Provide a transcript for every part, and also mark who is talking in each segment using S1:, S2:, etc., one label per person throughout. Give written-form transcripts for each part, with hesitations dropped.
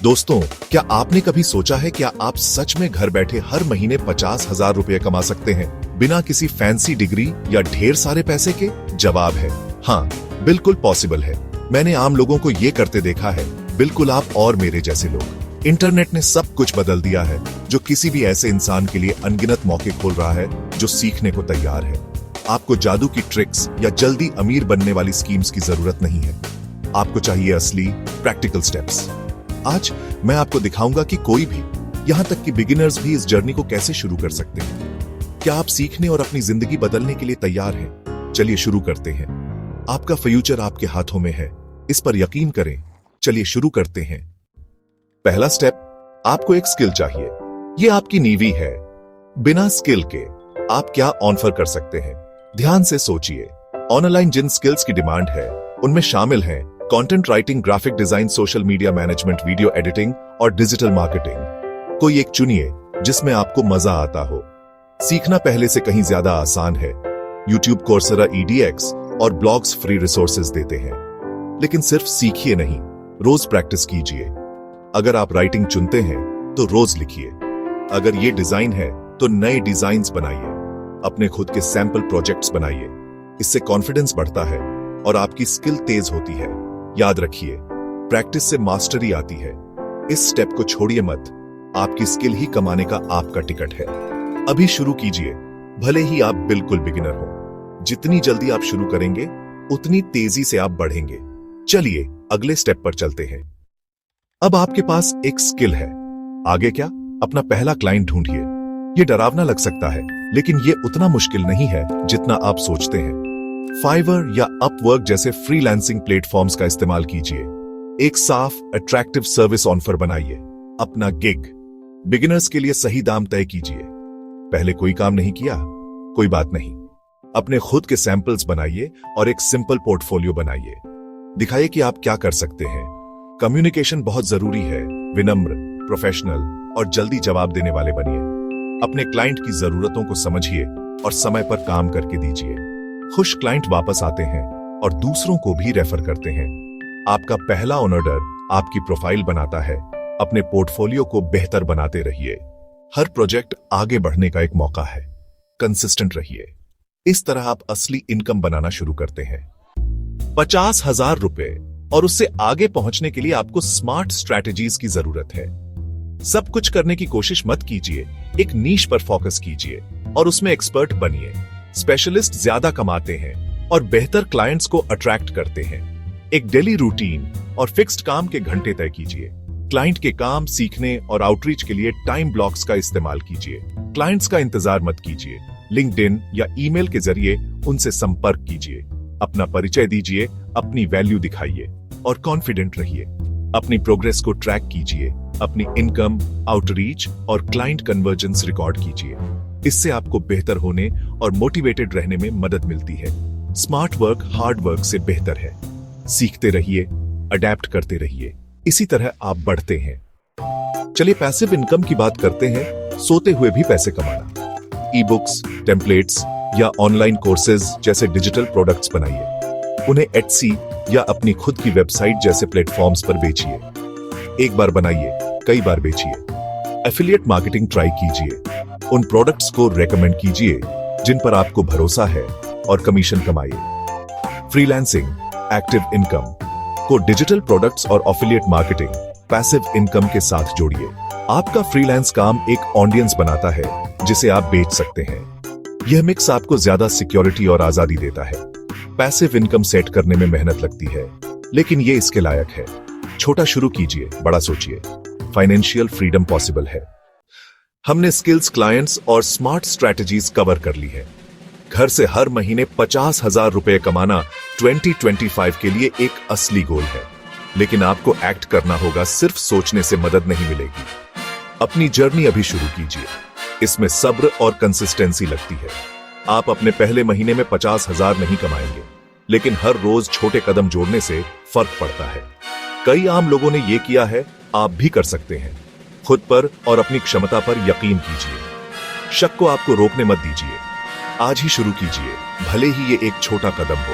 S1: दोस्तों, क्या आपने कभी सोचा है क्या आप सच में घर बैठे हर महीने 50,000 रुपए कमा सकते हैं बिना किसी फैंसी डिग्री या ढेर सारे पैसे के? जवाब है हाँ, बिल्कुल पॉसिबल है। मैंने आम लोगों को ये करते देखा है, बिल्कुल आप और मेरे जैसे लोग। इंटरनेट ने सब कुछ बदल दिया है, जो किसी भी ऐसे इंसान के लिए अनगिनत मौके खोल रहा है जो सीखने को तैयार है। आपको जादू की ट्रिक्स या जल्दी अमीर बनने वाली स्कीम्स की जरूरत नहीं है। आपको चाहिए असली प्रैक्टिकल स्टेप्स। आज मैं आपको दिखाऊंगा कि कोई भी, यहां तक कि बिगिनर्स भी इस जर्नी को कैसे शुरू कर सकते हैं। क्या आप सीखने और अपनी जिंदगी बदलने के लिए तैयार हैं? चलिए शुरू करते हैं। आपका फ्यूचर आपके हाथों में है, इस पर यकीन करें। चलिए शुरू करते हैं। पहला स्टेप, आपको एक स्किल चाहिए। यह आपकी नींव है। बिना स्किल के आप क्या ऑफर कर सकते हैं? ध्यान से सोचिए। ऑनलाइन जिन स्किल्स की डिमांड है उनमें शामिल हैं content writing, graphic design, social media management, video editing और डिजिटल मार्केटिंग। कोई एक चुनिए जिसमें आपको मजा आता हो। सीखना पहले से कहीं ज्यादा आसान है। YouTube, Coursera, EDX और ब्लॉग्स फ्री रिसोर्सेज देते हैं। लेकिन सिर्फ सीखिए नहीं, रोज प्रैक्टिस कीजिए। अगर आप राइटिंग चुनते हैं तो रोज लिखिए। अगर ये डिजाइन है तो नए डिजाइन्स बनाइए। अपने खुद के सैंपल प्रोजेक्ट्स बनाइए। इससे कॉन्फिडेंस बढ़ता है और आपकी स्किल तेज होती है। याद रखिए, प्रैक्टिस से मास्टरी आती है। इस स्टेप को छोड़िए मत। आपकी स्किल ही कमाने का आपका टिकट है। अभी शुरू कीजिए, भले ही आप बिल्कुल बिगिनर हो। जितनी जल्दी आप शुरू करेंगे उतनी तेजी से आप बढ़ेंगे। चलिए अगले स्टेप पर चलते हैं। अब आपके पास एक स्किल है। आगे क्या? अपना पहला क्लाइंट ढूंढिए। यह डरावना लग सकता है, लेकिन यह उतना मुश्किल नहीं है जितना आप सोचते हैं। फाइवर या अपवर्क जैसे फ्रीलांसिंग प्लेटफॉर्म्स का इस्तेमाल कीजिए। एक साफ, अट्रैक्टिव सर्विस ऑफर बनाइए। अपना गिग। बिगिनर्स के लिए सही दाम तय कीजिए। पहले कोई काम नहीं किया, कोई बात नहीं। अपने खुद के सैंपल्स बनाइए और एक सिंपल पोर्टफोलियो बनाइए। दिखाइए कि आप क्या कर सकते हैं। कम्युनिकेशन बहुत जरूरी है। विनम्र, प्रोफेशनल और जल्दी जवाब देने वाले बनिए। अपने क्लाइंट की जरूरतों को समझिए और समय पर काम करके दीजिए। खुश क्लाइंट वापस आते हैं और दूसरों को भी रेफर करते हैं। आपका पहला ऑर्डर आपकी प्रोफाइल बनाता है। अपने पोर्टफोलियो को बेहतर बनाते रहिए। हर प्रोजेक्ट आगे बढ़ने का एक मौका है। कंसिस्टेंट रहिए। इस तरह आप असली इनकम बनाना शुरू करते हैं। 50,000 रुपए और उससे आगे पहुंचने के लिए आपको स्मार्ट स्ट्रैटेजीज की जरूरत है। सब कुछ करने की कोशिश मत कीजिए। एक नीश पर फोकस कीजिए और उसमें एक्सपर्ट बनिए। स्पेशलिस्ट ज्यादा कमाते हैं और बेहतर क्लाइंट्स को अट्रैक्ट करते हैं। एक डेली रूटीन और फिक्स्ड काम के घंटे तय कीजिए। क्लाइंट के काम, सीखने और आउटरीच के लिए टाइम ब्लॉक्स का इस्तेमाल कीजिए। क्लाइंट्स का इंतजार मत कीजिए। लिंक्डइन या ईमेल के जरिए उनसे संपर्क कीजिए। अपना परिचय दीजिए, अपनी वैल्यू दिखाइए और कॉन्फिडेंट रहिए। अपनी प्रोग्रेस को ट्रैक कीजिए। अपनी इनकम, आउटरीच और क्लाइंट कन्वर्जेंस रिकॉर्ड कीजिए। इससे आपको बेहतर होने और मोटिवेटेड रहने में मदद मिलती है। स्मार्ट वर्क हार्ड वर्क से बेहतर है। सीखते रहिए, अडेप्ट करते रहिए। इसी तरह आप बढ़ते हैं। चलिए पैसिव इनकम की बात करते हैं। सोते हुए भी पैसे कमाना। ई बुक्स, टेम्पलेट्स या ऑनलाइन कोर्सेज जैसे डिजिटल प्रोडक्ट्स बनाइए। उन्हें एटसी या अपनी खुद की वेबसाइट जैसे प्लेटफॉर्म्स पर बेचिए। एक बार बनाइए, कई बार बेचिए। एफिलिएट मार्केटिंग ट्राई कीजिए। उन प्रोडक्ट्स को रेकमेंड कीजिए जिन पर आपको भरोसा है और कमीशन कमाइए। फ्रीलांसिंग, एक्टिव इनकम को डिजिटल प्रोडक्ट्स और एफिलिएट मार्केटिंग, पैसिव इनकम के साथ जोड़िए। आपका फ्रीलांस काम एक ऑडियंस बनाता है जिसे आप बेच सकते हैं। यह मिक्स आपको ज्यादा सिक्योरिटी और आजादी देता है। पैसिव इनकम सेट करने में मेहनत लगती है, लेकिन यह इसके लायक है। छोटा शुरू कीजिए, बड़ा सोचिए। फाइनेंशियल फ्रीडम पॉसिबल है। हमने स्किल्स, क्लाइंट्स और स्मार्ट स्ट्रैटेजीज कवर कर ली है। घर से हर महीने 50,000 रुपए कमाना 2025 के लिए एक असली गोल है। लेकिन आपको एक्ट करना होगा, सिर्फ सोचने से मदद नहीं मिलेगी। अपनी जर्नी अभी शुरू कीजिए। इसमें सब्र और कंसिस्टेंसी लगती है। आप अपने पहले महीने में 50,000 नहीं कमाएंगे, लेकिन हर रोज छोटे कदम जोड़ने से फर्क पड़ता है। कई आम लोगों ने यह किया है, आप भी कर सकते हैं। खुद पर और अपनी क्षमता पर यकीन कीजिए। शक को आपको रोकने मत दीजिए। आज ही शुरू कीजिए, भले ही ये एक छोटा कदम हो।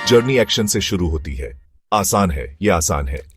S1: जर्नी एक्शन से शुरू होती है। आसान है, ये आसान है।